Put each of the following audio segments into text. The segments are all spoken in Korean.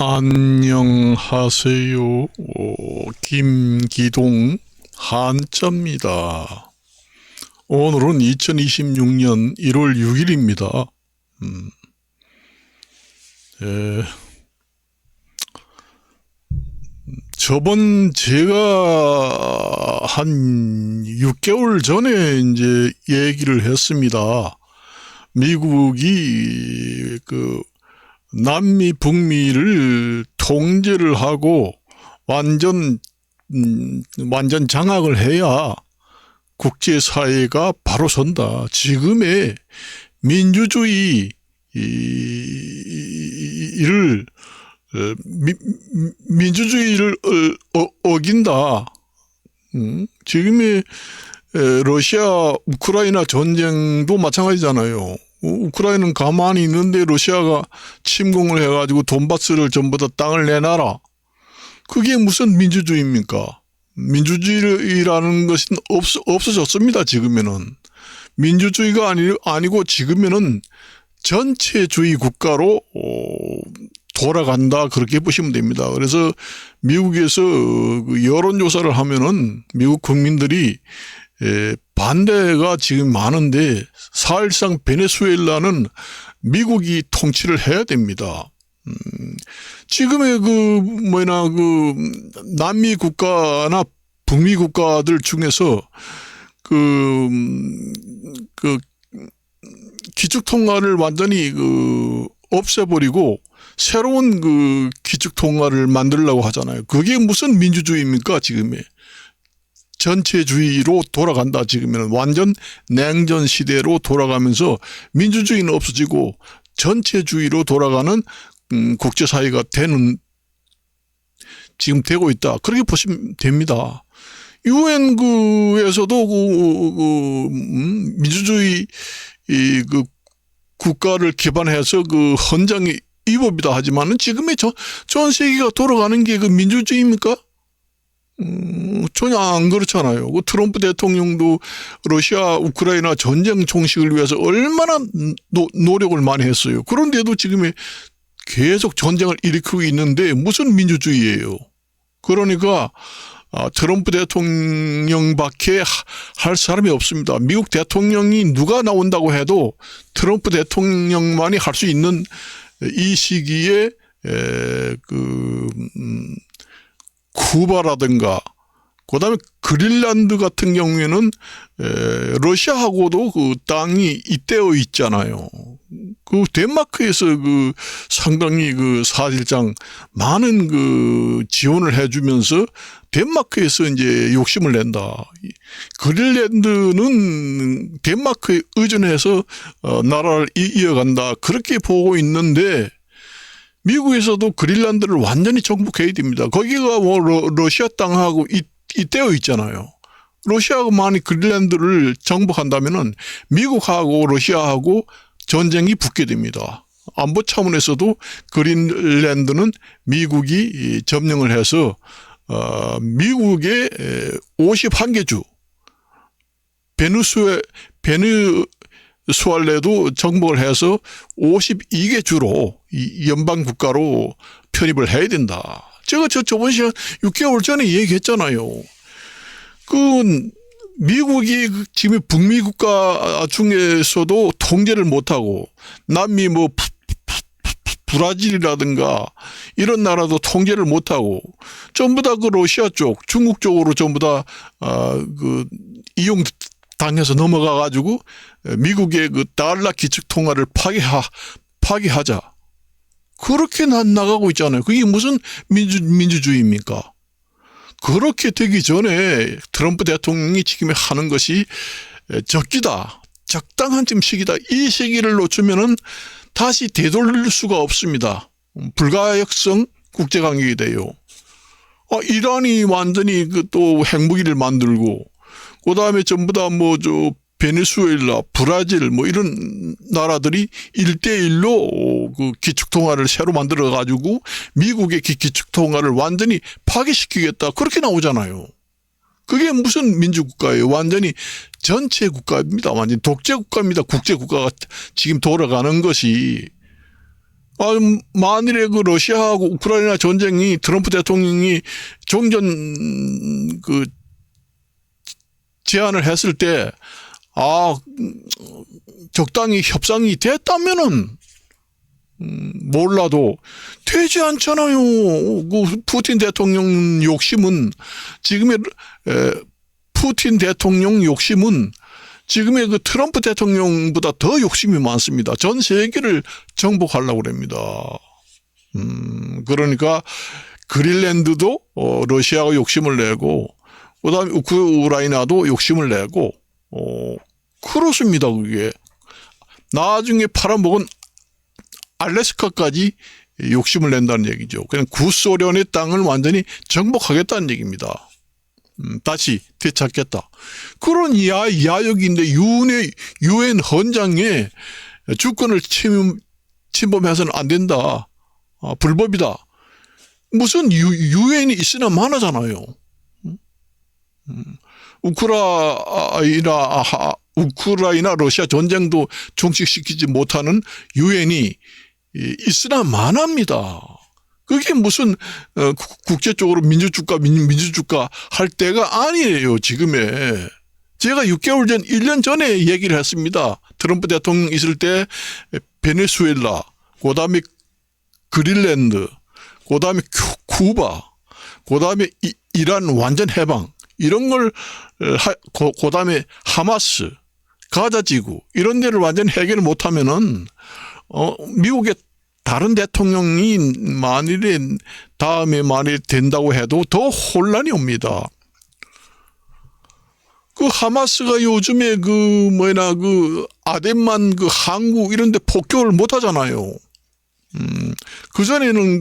안녕하세요. 김기동 한자입니다. 오늘은 2026년 1월 6일입니다. 저번 제가 한 6개월 전에 이제 얘기를 했습니다. 미국이 남미 북미를 통제를 하고 완전 장악을 해야 국제사회가 바로 선다. 지금의 민주주의를 어긴다. 지금의 러시아 우크라이나 전쟁도 마찬가지잖아요. 우크라이나는 가만히 있는데 러시아가 침공을 해가지고 돈바스를 전부 다 땅을 내놔라. 그게 무슨 민주주의입니까? 민주주의라는 것은 없어졌습니다. 지금에는. 민주주의가 아니고 지금에는 전체주의 국가로 돌아간다. 그렇게 보시면 됩니다. 그래서 미국에서 여론조사를 하면은 미국 국민들이 반대가 지금 많은데 사실상 베네수엘라는 미국이 통치를 해야 됩니다. 지금의 남미 국가나 북미 국가들 중에서 기축통화를 완전히 없애버리고 새로운 기축통화를 만들려고 하잖아요. 그게 무슨 민주주의입니까, 지금의? 전체주의로 돌아간다. 지금은 완전 냉전 시대로 돌아가면서 민주주의는 없어지고 전체주의로 돌아가는 국제사회가 지금 되고 있다. 그렇게 보시면 됩니다. 유엔에서도 민주주의 국가를 기반해서 헌장이 위법이다 하지만은 지금의 전 세계가 돌아가는 게 민주주의입니까? 전혀 안 그렇잖아요. 트럼프 대통령도 러시아 우크라이나 전쟁 종식을 위해서 얼마나 노력을 많이 했어요. 그런데도 지금 계속 전쟁을 일으키고 있는데 무슨 민주주의예요. 그러니까 트럼프 대통령밖에 할 사람이 없습니다. 미국 대통령이 누가 나온다고 해도 트럼프 대통령만이 할 수 있는 이 시기에 쿠바라든가 그다음에 그린란드 같은 경우에는 러시아하고도 땅이 잇대어 있잖아요. 덴마크에서 상당히 사실상 많은 지원을 해주면서 덴마크에서 이제 욕심을 낸다. 그린란드는 덴마크에 의존해서 나라를 이어간다. 그렇게 보고 있는데 미국에서도 그린란드를 완전히 정복해야 됩니다. 거기가 러시아 땅하고 잇대어 있잖아요. 러시아가 만약 그린란드를 정복한다면은 미국하고 러시아하고 전쟁이 붙게 됩니다. 안보 차원에서도 그린란드는 미국이 점령을 해서 미국의 51개 주 베네수엘라도 정복을 해서 52개 주로 연방 국가로 편입을 해야 된다. 제가 저번 시간 6개월 전에 얘기했잖아요. 미국이 지금 북미 국가 중에서도 통제를 못하고 남미 브라질이라든가 이런 나라도 통제를 못하고 전부 다 러시아 쪽, 중국 쪽으로 전부 다 이용 당해서 넘어가 가지고 미국의 달러 기축 통화를 파괴하자. 그렇게 나가고 있잖아요. 그게 무슨 민주주의입니까? 그렇게 되기 전에 트럼프 대통령이 지금 하는 것이 적기다. 적당한 지금 시기다. 이 시기를 놓치면은 다시 되돌릴 수가 없습니다. 불가역성 국제관계가 돼요. 이란이 완전히 또 핵무기를 만들고 그 다음에 전부 다 베네수엘라, 브라질 이런 나라들이 1대1로 기축통화를 새로 만들어 가지고 미국의 기축통화를 완전히 파괴시키겠다. 그렇게 나오잖아요. 그게 무슨 민주국가예요? 완전히 전체 국가입니다. 완전히 독재 국가입니다. 국제 국가가 지금 돌아가는 것이. 만일에 그 러시아하고 우크라이나 전쟁이 트럼프 대통령이 종전 제안을 했을 때, 적당히 협상이 됐다면은, 몰라도 되지 않잖아요. 그 푸틴 대통령 욕심은 지금의 푸틴 대통령 욕심은 지금의 그 트럼프 대통령보다 더 욕심이 많습니다. 전 세계를 정복하려고 합니다. 그러니까 그린란드도 러시아가 욕심을 내고 그다음에 우크라이나도 욕심을 내고 그렇습니다. 그게 나중에 팔아먹은 알래스카까지 욕심을 낸다는 얘기죠. 그냥 구소련의 땅을 완전히 정복하겠다는 얘기입니다. 다시 되찾겠다. 그런 야욕인데 유엔 헌장에 주권을 침범해서는 안 된다. 불법이다. 무슨 유엔이 있으나 마나잖아요. 우크라이나 러시아 전쟁도 종식시키지 못하는 유엔이 있으나 마나입니다. 그게 무슨 국제적으로 민주주가 할 때가 아니에요. 지금에. 제가 6개월 전 1년 전에 얘기를 했습니다. 트럼프 대통령 있을 때 베네수엘라, 그다음에 그린란드, 그다음에 쿠바, 그다음에 이란 완전 해방 이런 걸 그다음에 하마스, 가자지구 이런 데를 완전 해결을 못하면은 미국의 다른 대통령이 만일에 된다고 해도 더 혼란이 옵니다. 그 하마스가 요즘에 아덴만 항구 이런 데 폭격을 못 하잖아요. 그전에는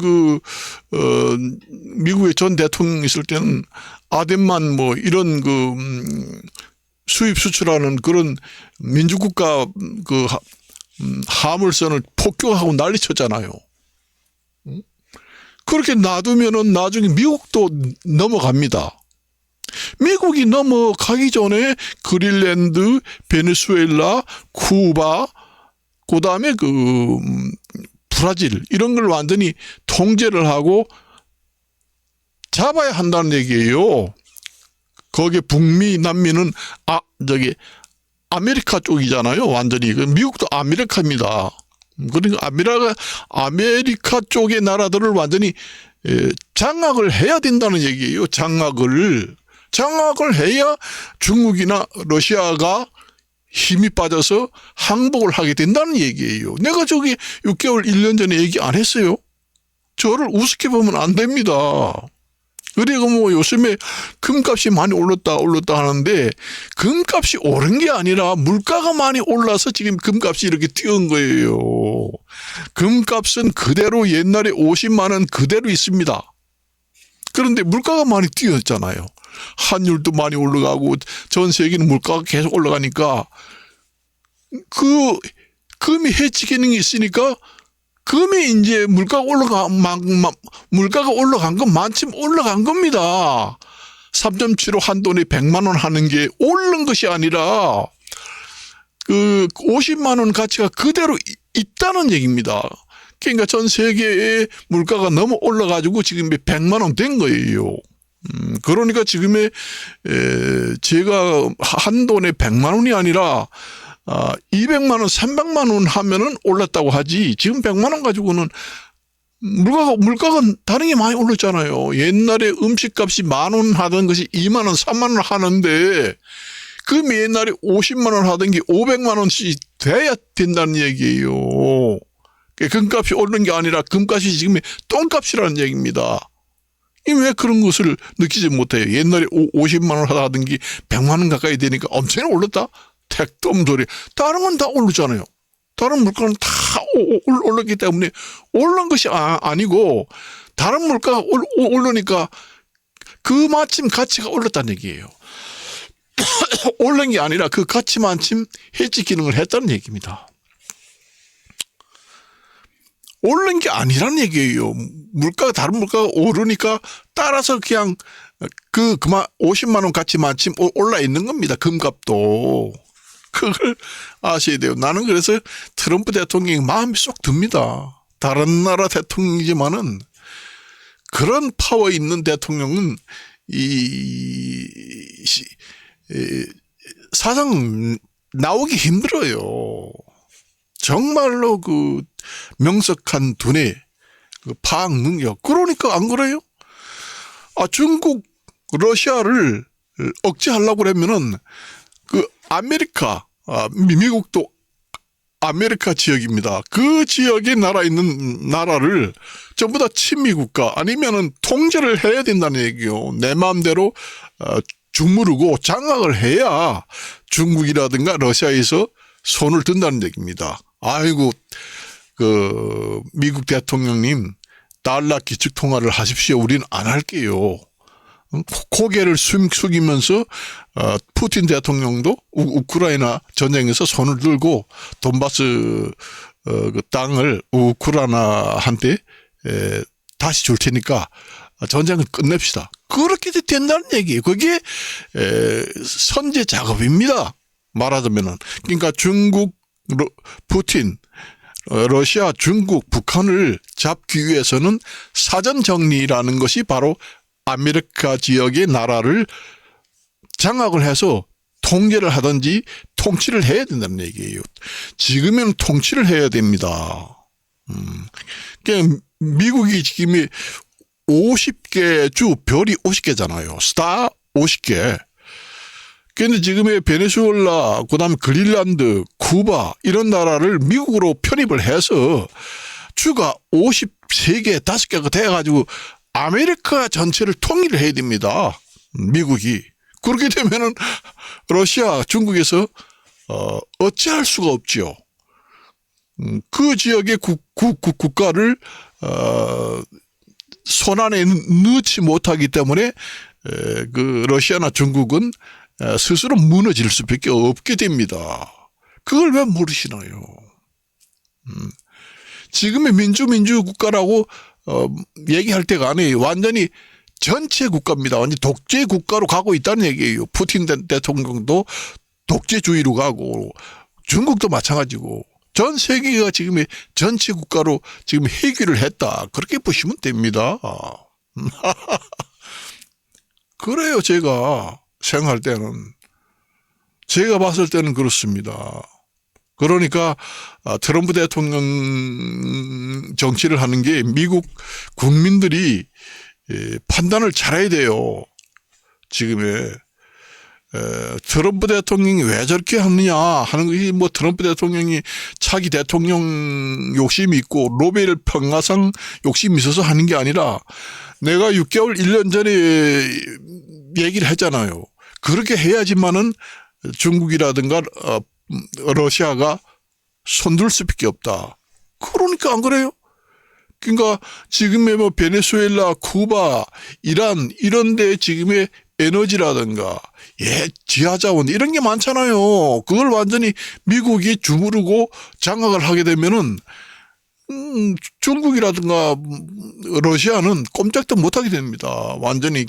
미국의 전 대통령 있을 때는 아덴만 이런 수입 수출하는 그런 민주국가 화물선을 폭격하고 난리쳤잖아요. 그렇게 놔두면은 나중에 미국도 넘어갑니다. 미국이 넘어가기 전에 그린란드, 베네수엘라, 쿠바, 그 다음에 브라질 이런 걸 완전히 통제를 하고 잡아야 한다는 얘기예요. 거기에 북미, 남미는 아메리카 쪽이잖아요. 완전히. 미국도 아메리카입니다. 그러니까 아메리카 쪽의 나라들을 완전히 장악을 해야 된다는 얘기예요. 장악을 해야 중국이나 러시아가 힘이 빠져서 항복을 하게 된다는 얘기예요. 내가 6개월, 1년 전에 얘기 안 했어요? 저를 우습게 보면 안 됩니다. 그리고 요즘에 금값이 많이 올랐다 하는데 금값이 오른 게 아니라 물가가 많이 올라서 지금 금값이 이렇게 뛰어온 거예요. 금값은 그대로 옛날에 50만 원 그대로 있습니다. 그런데 물가가 많이 뛰었잖아요. 환율도 많이 올라가고 전 세계는 물가가 계속 올라가니까 금이 해치 기능이 있으니까 금이 이제 물가가 올라간 것만큼 올라간 겁니다. 3.75 한돈에 100만 원 하는 게 오른 것이 아니라 50만 원 가치가 그대로 있다는 얘기입니다. 그러니까 전 세계의 물가가 너무 올라가지고 지금 100만 원 된 거예요. 그러니까 지금의 제가 한돈에 100만 원이 아니라 200만 원, 300만 원 하면은 올랐다고 하지. 지금 100만 원 가지고는 물가가 다른 게 많이 올랐잖아요. 옛날에 음식값이 10,000원 하던 것이 2만 원, 3만 원 하는데 옛날에 50만 원 하던 게 500만 원씩 돼야 된다는 얘기예요. 금값이 오른 게 아니라 금값이 지금 똥값이라는 얘기입니다. 왜 그런 것을 느끼지 못해요? 옛날에 50만 원 하던 게 100만 원 가까이 되니까 엄청 올랐다? 택돔소리. 다른 건 다 오르잖아요. 다른 물가는 다 올랐기 때문에 오른 것이 아니고 다른 물가가 오르니까 마침 가치가 올랐다는 얘기예요. 오른 게 아니라 가치만큼 해지 기능을 했다는 얘기입니다. 오른 게 아니라는 얘기예요. 다른 물가가 오르니까 따라서 그냥 50만 원 가치만큼 올라 있는 겁니다. 금값도. 그걸 아셔야 돼요. 나는 그래서 트럼프 대통령이 마음이 쏙 듭니다. 다른 나라 대통령이지만은 그런 파워 있는 대통령은 사상 나오기 힘들어요. 정말로 그 명석한 두뇌, 그 파악 능력. 그러니까 안 그래요? 중국, 러시아를 억제하려고 그러면은 그 아메리카, 미국도 아메리카 지역입니다. 그 지역에 있는 나라를 전부 다 친미국가 아니면은 통제를 해야 된다는 얘기요. 내 마음대로 주무르고 장악을 해야 중국이라든가 러시아에서 손을 든다는 얘기입니다. 아이고, 그 미국 대통령님 달러 기축 통화를 하십시오. 우리는 안 할게요. 고개를 숙이면서 푸틴 대통령도 우크라이나 전쟁에서 손을 들고 돈바스 그 땅을 우크라이나한테 다시 줄 테니까 전쟁을 끝냅시다. 그렇게 된다는 얘기예요. 그게 선제 작업입니다. 말하자면은. 그러니까 중국, 푸틴, 러시아, 중국, 북한을 잡기 위해서는 사전 정리라는 것이 바로 아메리카 지역의 나라를 장악을 해서 통제를 하든지 통치를 해야 된다는 얘기예요. 지금은 통치를 해야 됩니다. 그러니까 미국이 지금 50개 주 별이 50개잖아요. 스타 50개. 그런데 지금의 베네수엘라, 그다음에 그린란드, 쿠바 이런 나라를 미국으로 편입을 해서 주가 53개, 5개가 돼가지고 아메리카 전체를 통일을 해야 됩니다. 미국이. 그렇게 되면은 러시아, 중국에서 어찌할 수가 없지요. 그 지역의 국가를 손안에 넣지 못하기 때문에 그 러시아나 중국은 스스로 무너질 수밖에 없게 됩니다. 그걸 왜 모르시나요? 지금의 민주 국가라고 얘기할 때가 아니에요. 완전히 전체 국가입니다. 완전 독재 국가로 가고 있다는 얘기예요. 푸틴 대통령도 독재주의로 가고 중국도 마찬가지고 전 세계가 지금 전체 국가로 지금 회귀를 했다. 그렇게 보시면 됩니다. 그래요. 제가 생각할 때는. 제가 봤을 때는 그렇습니다. 그러니까 트럼프 대통령 정치를 하는 게 미국 국민들이 판단을 잘해야 돼요. 지금의 트럼프 대통령이 왜 저렇게 하느냐 하는 것이 뭐 트럼프 대통령이 차기 대통령 욕심이 있고 노벨 평화상 욕심이 있어서 하는 게 아니라 내가 6개월 1년 전에 얘기를 했잖아요. 그렇게 해야지만은 중국이라든가 러시아가 손들 수밖에 없다. 그러니까 안 그래요? 그러니까 지금의 뭐 베네수엘라, 쿠바, 이란 이런 데 지금의 에너지라든가 지하자원 이런 게 많잖아요. 그걸 완전히 미국이 주무르고 장악을 하게 되면은 중국이라든가 러시아는 꼼짝도 못하게 됩니다. 완전히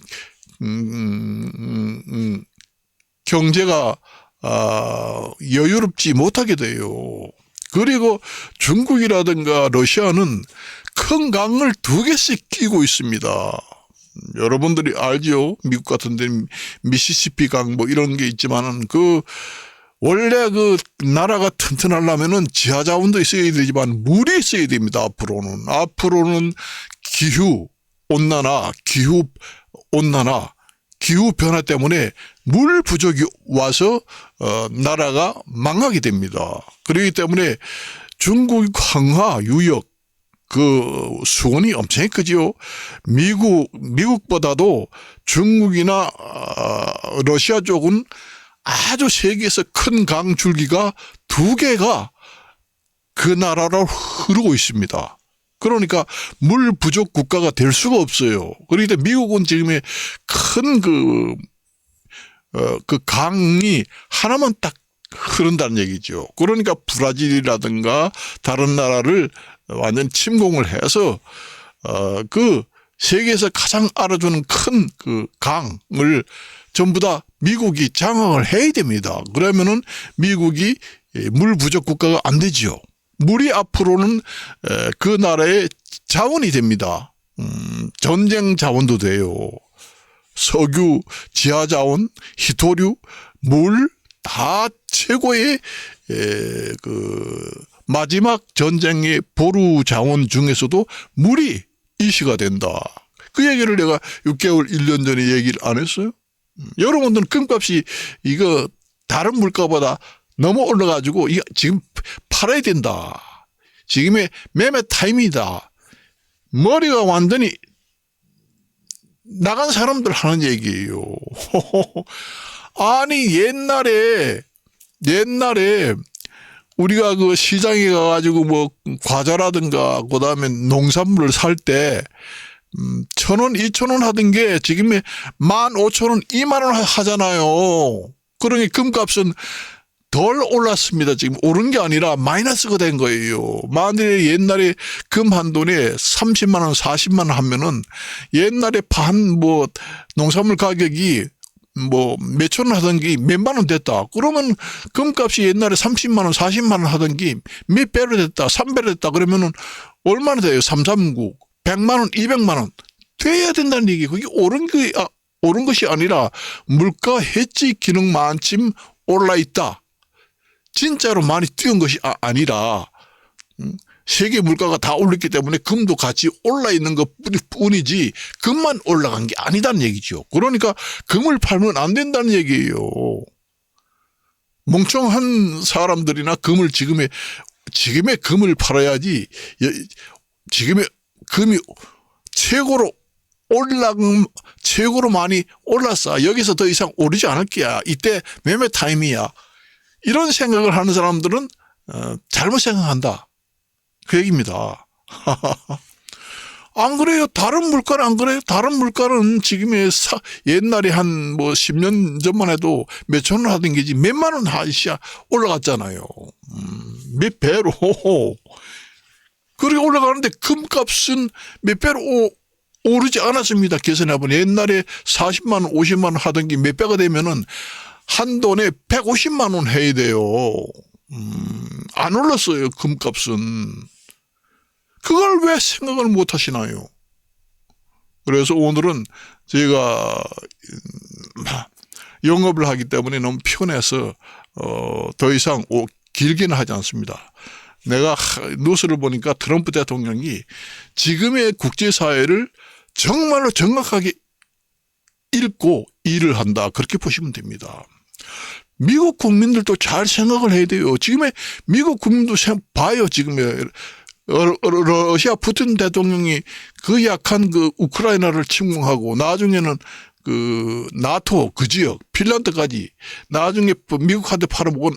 경제가 여유롭지 못하게 돼요. 그리고 중국이라든가 러시아는 큰 강을 2개씩 끼고 있습니다. 여러분들이 알죠? 미국 같은 데 미시시피 강 뭐 이런 게 있지만은 원래 나라가 튼튼하려면은 지하자원도 있어야 되지만 물이 있어야 됩니다. 앞으로는 기후 온난화, 기후 변화 때문에 물 부족이 와서 나라가 망하게 됩니다. 그렇기 때문에 중국 황하 유역 수온이 엄청 크지요. 미국보다도 중국이나 러시아 쪽은 아주 세계에서 큰 강 줄기가 2개가 그 나라로 흐르고 있습니다. 그러니까 물 부족 국가가 될 수가 없어요. 그러니까 미국은 지금의 큰 그 강이 하나만 딱 흐른다는 얘기죠. 그러니까 브라질이라든가 다른 나라를 완전 침공을 해서 그 세계에서 가장 알아주는 큰 그 강을 전부 다 미국이 장악을 해야 됩니다. 그러면은 미국이 물 부족 국가가 안 되지요. 물이 앞으로는 그 나라의 자원이 됩니다. 전쟁 자원도 돼요. 석유, 지하자원, 희토류, 물 다 최고의 마지막 전쟁의 보루 자원 중에서도 물이 이시가 된다. 그 얘기를 내가 6개월, 1년 전에 얘기를 안 했어요? 여러분들은 금값이 이거 다른 물가보다 너무 올라가지고 이거 지금 팔아야 된다. 지금의 매매 타임이다. 머리가 완전히 나간 사람들 하는 얘기예요. 아니 옛날에 우리가 그 시장에 가가지고 뭐 과자라든가 그다음에 농산물을 살 때 1,000원, 2,000원 하던 게 지금에 15,000원, 2만원 하잖아요. 그러니 금값은 덜 올랐습니다. 지금 오른 게 아니라 마이너스가 된 거예요. 만일에 옛날에 금 한 돈에 30만 원, 40만 원 하면은 옛날에 농산물 가격이 몇천 원 하던 게 몇만 원 됐다. 그러면 금값이 옛날에 30만 원, 40만 원 하던 게 몇 배로 됐다, 3배로 됐다. 그러면은 얼마나 돼요? 339, 100만 원, 200만 원 돼야 된다는 얘기. 그게 오른 것이 아니라 물가 해지 기능 만큼 올라 있다. 진짜로 많이 뛰은 것이 아니라 세계 물가가 다 올랐기 때문에 금도 같이 올라 있는 것 뿐이지 금만 올라간 게 아니다는 얘기죠. 그러니까 금을 팔면 안 된다는 얘기예요. 멍청한 사람들이나 지금의 금을 팔아야지. 지금의 금이 최고로 많이 올랐어. 여기서 더 이상 오르지 않을 거야. 이때 매매 타임이야. 이런 생각을 하는 사람들은 잘못 생각한다. 그 얘기입니다. 안 그래요? 다른 물가는 안 그래요? 다른 물가는 지금의 옛날에 한 10년 전만 해도 몇천 원 하던 게지 몇만 원 하시야 올라갔잖아요. 몇 배로. 그렇게 올라가는데 금값은 몇 배로 오르지 않았습니다. 계산해보면 옛날에 40만 원, 50만 원 하던 게 몇 배가 되면은 한 돈에 150만 원 해야 돼요. 안 올랐어요. 금값은. 그걸 왜 생각을 못 하시나요? 그래서 오늘은 제가 영업을 하기 때문에 너무 피곤해서 더 이상 길게는 하지 않습니다. 내가 뉴스를 보니까 트럼프 대통령이 지금의 국제사회를 정말로 정확하게 읽고 일을 한다. 그렇게 보시면 됩니다. 미국 국민들도 잘 생각을 해야 돼요. 지금의 미국 국민도 봐요. 지금의 러시아 푸틴 대통령이 그 약한 그 우크라이나를 침공하고 나중에는 그 나토 그 지역 핀란드까지 나중에 미국한테 팔아먹은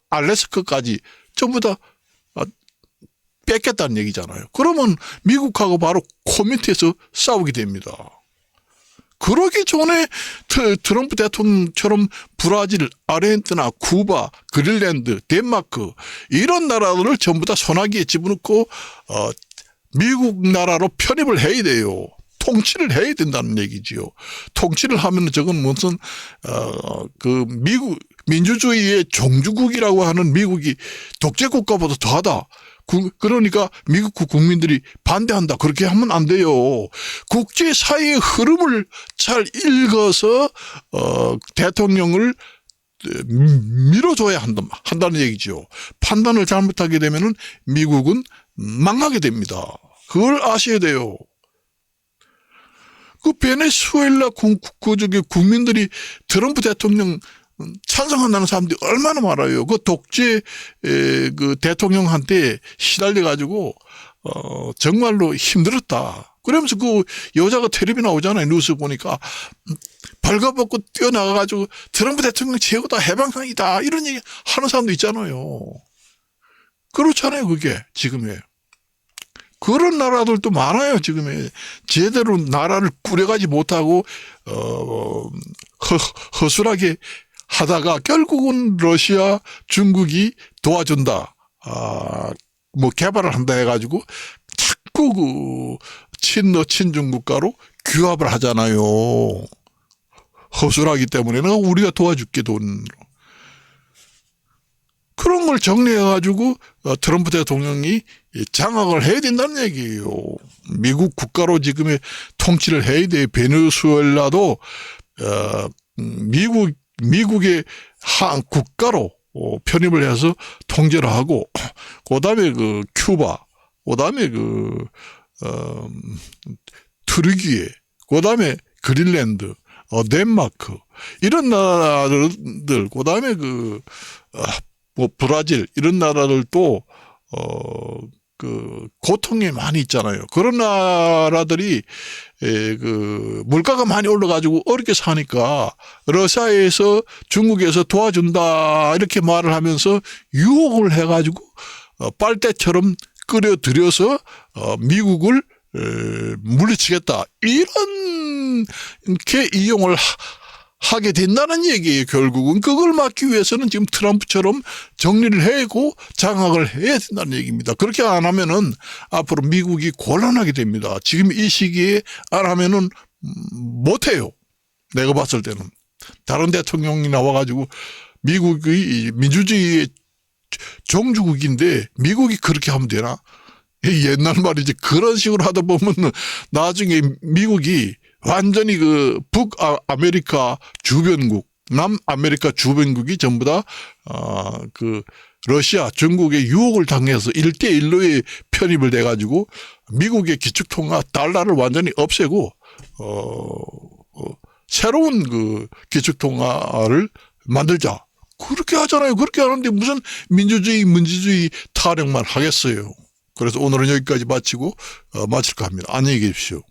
알래스카까지 전부 다 뺏겠다는 얘기잖아요. 그러면 미국하고 바로 코미트에서 싸우게 됩니다. 그러기 전에 트럼프 대통령처럼 브라질, 아르헨티나, 쿠바, 그린란드, 덴마크 이런 나라들을 전부 다 소나기에 집어넣고 미국 나라로 편입을 해야 돼요. 통치를 해야 된다는 얘기지요. 통치를 하면 저건 무슨 미국 민주주의의 종주국이라고 하는 미국이 독재국가보다 더하다. 그러니까 미국 국민들이 반대한다. 그렇게 하면 안 돼요. 국제사회의 흐름을 잘 읽어서 대통령을 밀어줘야 한다는 얘기죠. 판단을 잘못하게 되면 미국은 망하게 됩니다. 그걸 아셔야 돼요. 그 베네수엘라 국민들이 트럼프 대통령 찬성한다는 사람들이 얼마나 많아요. 그 독재 그 대통령한테 시달려가지고 정말로 힘들었다. 그러면서 그 여자가 텔레비 나오잖아요. 뉴스 보니까 발가벗고 뛰어나가가지고 트럼프 대통령 최고다, 해방상이다 이런 얘기 하는 사람도 있잖아요. 그렇잖아요. 그게 지금에. 그런 나라들도 많아요. 지금에 제대로 나라를 꾸려가지 못하고 허술하게 하다가 결국은 러시아, 중국이 도와준다. 개발을 한다 해가지고 자꾸 친중국가로 규합을 하잖아요. 허술하기 때문에 우리가 도와줄게 돈으로. 그런 걸 정리해가지고 트럼프 대통령이 장악을 해야 된다는 얘기예요. 미국 국가로 지금의 통치를 해야 돼. 베네수엘라도 미국의 한 국가로 편입을 해서 통제를 하고, 그다음에 그 큐바, 그다음에 트루기에, 그다음에 그린랜드, 덴마크 이런 나라들, 그다음에 뭐 브라질 이런 나라들도 고통이 많이 있잖아요. 그런 나라들이 물가가 많이 올라가지고 어렵게 사니까 러시아에서 중국에서 도와준다 이렇게 말을 하면서 유혹을 해가지고 빨대처럼 끌어들여서 미국을 물리치겠다 이렇게 이용을 하게 된다는 얘기예요. 결국은 그걸 막기 위해서는 지금 트럼프처럼 정리를 해고 장악을 해야 된다는 얘기입니다. 그렇게 안 하면은 앞으로 미국이 곤란하게 됩니다. 지금 이 시기에 안 하면은 못해요. 내가 봤을 때는 다른 대통령이 나와가지고 미국이 민주주의의 종주국인데 미국이 그렇게 하면 되나? 옛날 말이지. 그런 식으로 하다 보면 나중에 미국이 완전히 북아메리카 주변국, 남아메리카 주변국이 전부 다, 러시아, 중국의 유혹을 당해서 1대1로의 편입을 돼가지고 미국의 기축통화 달러를 완전히 없애고, 새로운 기축통화를 만들자. 그렇게 하잖아요. 그렇게 하는데 무슨 민주주의 타령만 하겠어요. 그래서 오늘은 여기까지 마치고, 마칠까 합니다. 안녕히 계십시오.